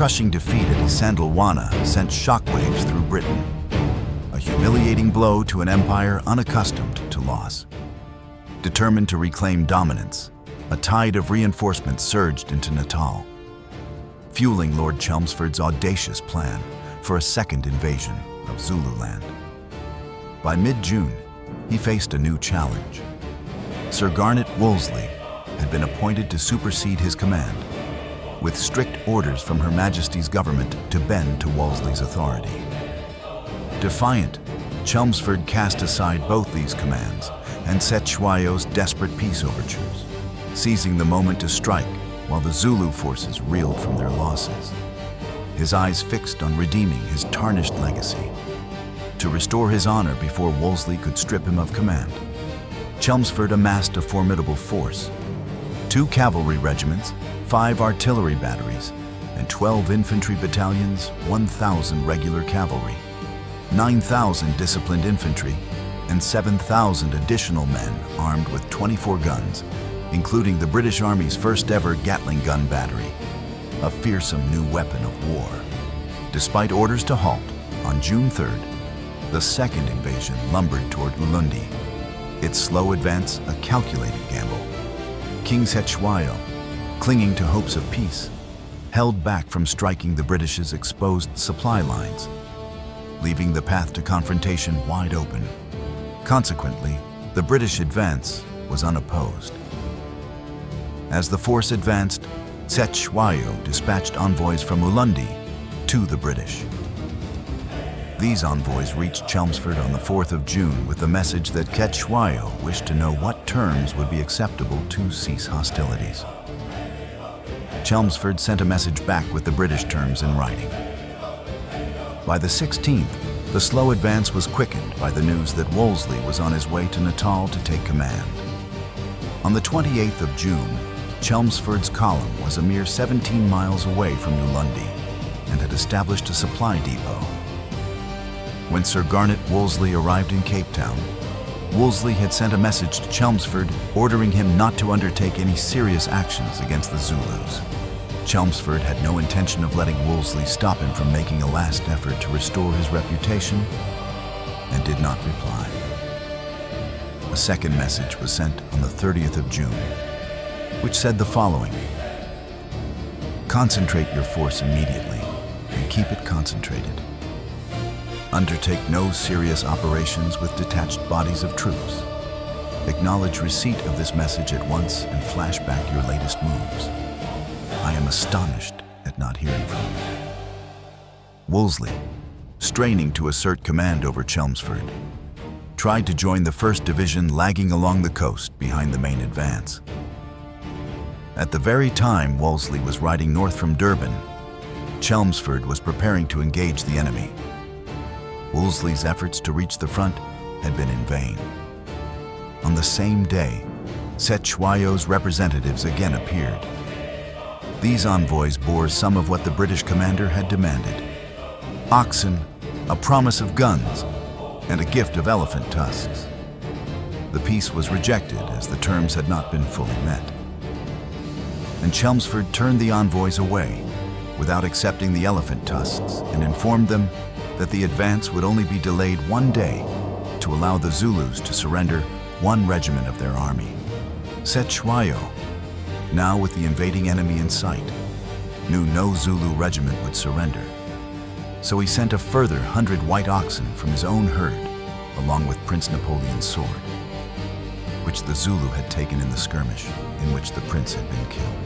crushing defeat at Isandlwana sent shockwaves through Britain, a humiliating blow to an empire unaccustomed to loss. Determined to reclaim dominance, a tide of reinforcements surged into Natal, fueling Lord Chelmsford's audacious plan for a second invasion of Zululand. By mid-June, he faced a new challenge. Sir Garnet Wolseley had been appointed to supersede his command, with strict orders from Her Majesty's government to bend to Wolseley's authority. Defiant, Chelmsford cast aside both these commands and Cetewayo's desperate peace overtures, seizing the moment to strike while the Zulu forces reeled from their losses, his eyes fixed on redeeming his tarnished legacy. To restore his honor before Wolseley could strip him of command, Chelmsford amassed a formidable force: 2 cavalry regiments, 5 artillery batteries, and 12 infantry battalions, 1,000 regular cavalry, 9,000 disciplined infantry, and 7,000 additional men armed with 24 guns, including the British Army's first ever Gatling gun battery, a fearsome new weapon of war. Despite orders to halt, on June 3rd, the second invasion lumbered toward Ulundi, its slow advance a calculated gamble. King Cetewayo, clinging to hopes of peace, held back from striking the British's exposed supply lines, leaving the path to confrontation wide open. Consequently, the British advance was unopposed. As the force advanced, Cetewayo dispatched envoys from Ulundi to the British. These envoys reached Chelmsford on the 4th of June with the message that Cetewayo wished to know what terms would be acceptable to cease hostilities. Chelmsford sent a message back with the British terms in writing. By the 16th, the slow advance was quickened by the news that Wolseley was on his way to Natal to take command. On the 28th of June, Chelmsford's column was a mere 17 miles away from Ulundi and had established a supply depot. When Sir Garnet Wolseley arrived in Cape Town, Wolseley had sent a message to Chelmsford ordering him not to undertake any serious actions against the Zulus. Chelmsford had no intention of letting Wolseley stop him from making a last effort to restore his reputation and did not reply. A second message was sent on the 30th of June, which said the following: "Concentrate your force immediately and keep it concentrated. Undertake no serious operations with detached bodies of troops. Acknowledge receipt of this message at once and flash back your latest moves. I am astonished at not hearing from you." Wolseley, straining to assert command over Chelmsford, tried to join the 1st Division lagging along the coast behind the main advance. At the very time Wolseley was riding north from Durban, Chelmsford was preparing to engage the enemy. Wolseley's efforts to reach the front had been in vain. On the same day, Cetewayo's representatives again appeared. These envoys bore some of what the British commander had demanded: oxen, a promise of guns, and a gift of elephant tusks. The peace was rejected as the terms had not been fully met. And Chelmsford turned the envoys away without accepting the elephant tusks and informed them that the advance would only be delayed 1 day to allow the Zulus to surrender 1 regiment of their army. Cetewayo, now with the invading enemy in sight, knew no Zulu regiment would surrender. So he sent a further 100 white oxen from his own herd, along with Prince Napoleon's sword, which the Zulu had taken in the skirmish in which the prince had been killed.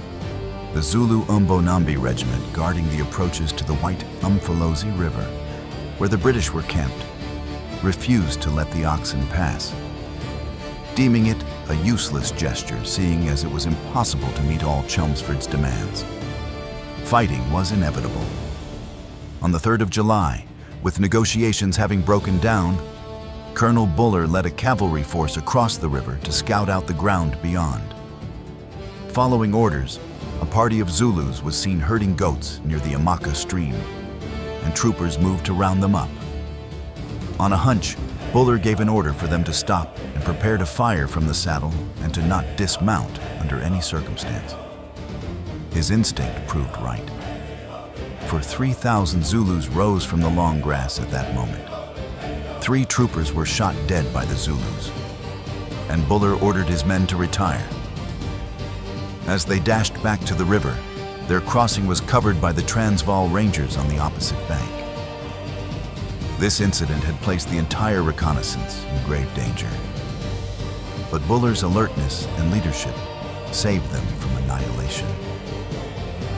The Zulu Umbonambi regiment guarding the approaches to the White Umfolozi River, where the British were camped, refused to let the oxen pass, deeming it a useless gesture, seeing as it was impossible to meet all Chelmsford's demands. Fighting was inevitable. On the 3rd of July, with negotiations having broken down, Colonel Buller led a cavalry force across the river to scout out the ground beyond. Following orders, a party of Zulus was seen herding goats near the Amaka stream, and troopers moved to round them up. On a hunch, Buller gave an order for them to stop and prepare to fire from the saddle and to not dismount under any circumstance. His instinct proved right. over 3,000 Zulus rose from the long grass at that moment. 3 troopers were shot dead by the Zulus, and Buller ordered his men to retire. As they dashed back to the river, their crossing was covered by the Transvaal Rangers on the opposite bank. This incident had placed the entire reconnaissance in grave danger. But Buller's alertness and leadership saved them from annihilation.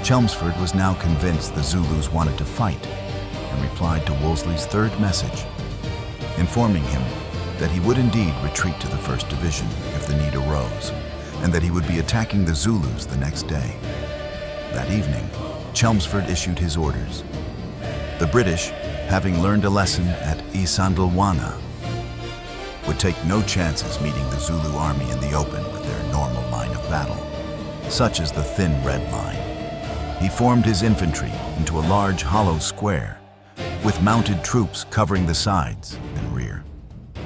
Chelmsford was now convinced the Zulus wanted to fight and replied to Wolseley's third message, informing him that he would indeed retreat to the 1st Division if the need arose, and that he would be attacking the Zulus the next day. That evening, Chelmsford issued his orders. The British, having learned a lesson at Isandlwana, would take no chances meeting the Zulu army in the open with their normal line of battle, such as the thin red line. He formed his infantry into a large hollow square, with mounted troops covering the sides and rear.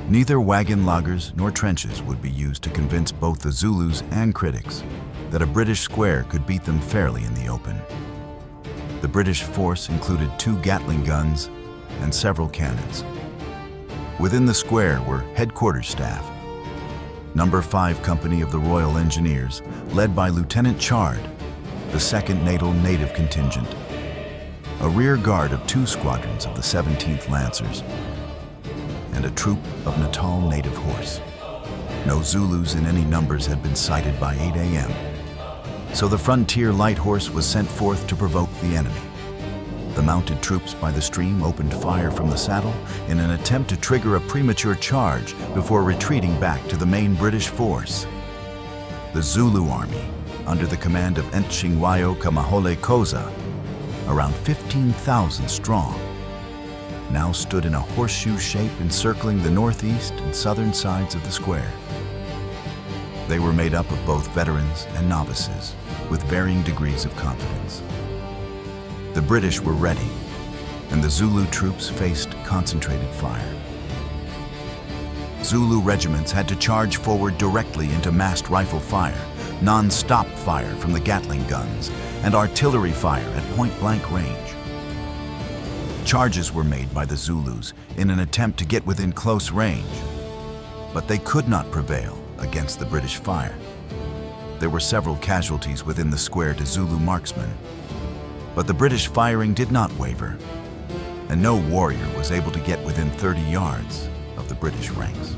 Neither wagon lagers nor trenches would be used to convince both the Zulus and critics that a British square could beat them fairly in the open. The British force included 2 Gatling guns and several cannons. Within the square were headquarters staff, No. 5 Company of the Royal Engineers, led by Lieutenant Chard, the 2nd Natal Native Contingent, a rear guard of 2 squadrons of the 17th Lancers, and a troop of Natal Native Horse. No Zulus in any numbers had been sighted by 8 a.m., so the Frontier Light Horse was sent forth to provoke the enemy. The mounted troops by the stream opened fire from the saddle in an attempt to trigger a premature charge before retreating back to the main British force. The Zulu army, under the command of Ntshingwayo Kamahole Koza, around 15,000 strong, now stood in a horseshoe shape encircling the northeast and southern sides of the square. They were made up of both veterans and novices, with varying degrees of confidence. The British were ready, and the Zulu troops faced concentrated fire. Zulu regiments had to charge forward directly into massed rifle fire, non-stop fire from the Gatling guns, and artillery fire at point-blank range. Charges were made by the Zulus in an attempt to get within close range, but they could not prevail against the British fire. There were several casualties within the square to Zulu marksmen, but the British firing did not waver, and no warrior was able to get within 30 yards of the British ranks.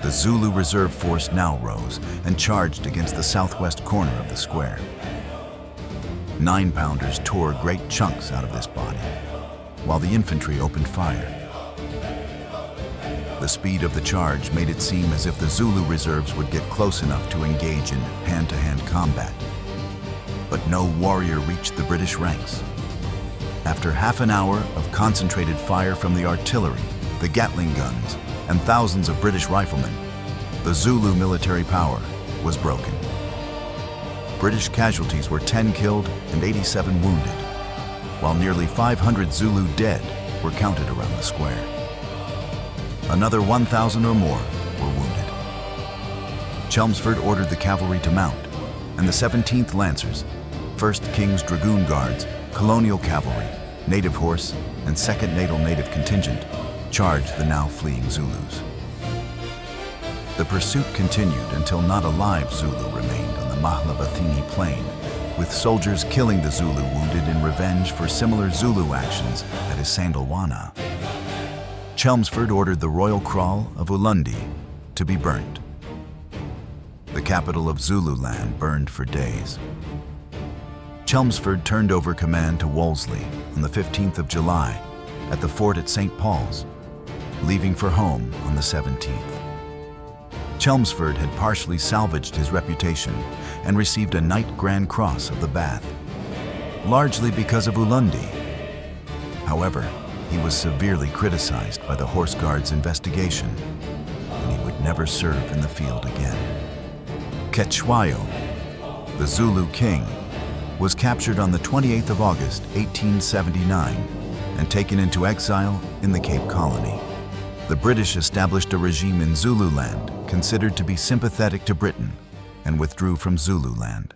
The Zulu reserve force now rose and charged against the southwest corner of the square. 9-pounders tore great chunks out of this body, while the infantry opened fire. The speed of the charge made it seem as if the Zulu reserves would get close enough to engage in hand-to-hand combat. But no warrior reached the British ranks. After half an hour of concentrated fire from the artillery, the Gatling guns, and thousands of British riflemen, the Zulu military power was broken. British casualties were 10 killed and 87 wounded, while nearly 500 Zulu dead were counted around the square. Another 1,000 or more were wounded. Chelmsford ordered the cavalry to mount, and the 17th Lancers, 1st King's Dragoon Guards, Colonial Cavalry, Native Horse, and 2nd Natal Native Contingent charged the now fleeing Zulus. The pursuit continued until not a live Zulu remained on the Mahlabathini Plain, with soldiers killing the Zulu wounded in revenge for similar Zulu actions at Isandlwana. Chelmsford ordered the royal kraal of Ulundi to be burnt. The capital of Zululand burned for days. Chelmsford turned over command to Wolseley on the 15th of July at the fort at St. Paul's, leaving for home on the 17th. Chelmsford had partially salvaged his reputation and received a Knight Grand Cross of the Bath, largely because of Ulundi. However, he was severely criticized by the Horse Guards' investigation, and he would never serve in the field again. Cetshwayo, the Zulu king, was captured on the 28th of August, 1879, and taken into exile in the Cape Colony. The British established a regime in Zululand considered to be sympathetic to Britain and withdrew from Zululand.